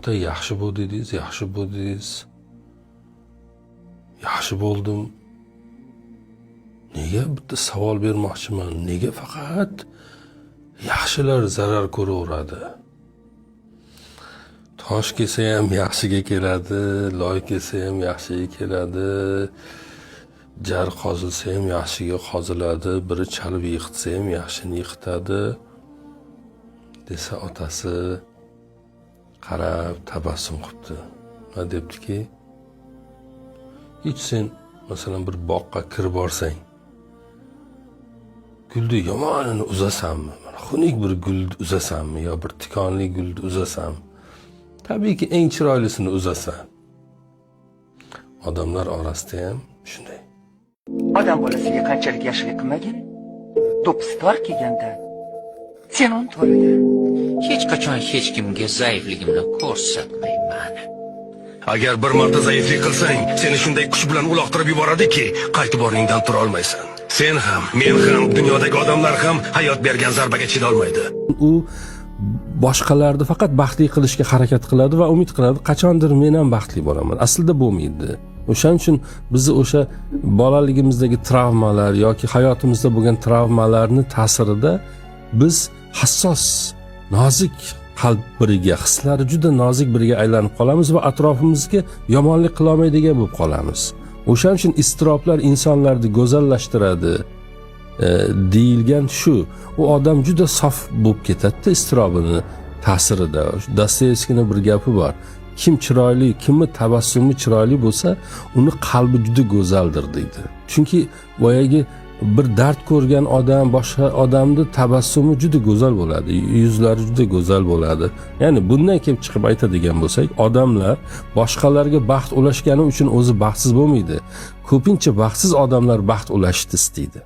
ota yaxshi bo'ldingiz, yaxshi bo'ldingiz. Yaxshi bo'ldim. Nega bitta savol bermoqchiman? Nega faqat yaxshilar zarar ko'raveradi? Tosh kelsa ham yaxshiga keladi, loy kelsa ham yaxshiga keladi. Jar qozilsa ham yaxshiga qoziladi, biri chalib yiqitsa ham yaxshini yiqitadi. Desa otasi qarab tabassum qilibdi va debdiki, hech sen masalan bir boqqa kirib borsang, gulni yomonini uzasanmi? Mana xunuk bir gulni uzasanmi yo bir tikonli gulni uzasanmi? Tabiiyki eng chiroylisini uzasan. Odamlar orasida ham shunday. Odam bolasiga qanchalik yaxshilik qilmagan, to'pisi tor kelganda sen uni to'rida. Hech qachon hech kimga zaifligimni ko'rsatmayman. Agar bir marta zaiflik qilsang, seni shunday kuch bilan uloqtirib yuboradiki, qaytib o'rningdan tura olmaysan. Sen ham, men ham, dunyodagi odamlar ham hayot bergan zarbaga chida olmaydi. U boshqalarni faqat baxtli qilishga harakat qiladi va umid qiladi, qachondir men ham baxtli bo'laman. Aslida bo'lmaydi. O'shaning uchun bizni o'sha bolaligimizdagi travmalar yoki hayotimizda bo'lgan travmalarni ta'sirida biz hassos, nozik qalb biriga, hislari juda nozik biriga aylanib qolamiz va atrofimizga yomonlik qila olmaydigan bo'lib qolamiz. O'shaning uchun iztiroblar insonlarni go'zallashtiradi deyilgan shu. U odam juda sof bo'lib ketadi iztirobini ta'sirida. Dostoyevskiyning bir gapi bor. Kim chiroyli, kimni tabassumi chiroyli bo'lsa, uni qalbi juda go'zaldir deydi. Chunki boyagi bir dard ko'rgan odam boshqa odamni tabassumi juda go'zal bo'ladi, yuzlari juda go'zal bo'ladi. Ya'ni bundan kelib chiqib aytadigan bo'lsak, odamlar boshqalarga baxt ulashgani uchun o'zi baxtsiz bo'lmaydi. Ko'pincha baxtsiz odamlar baxt ulashishni istaydi.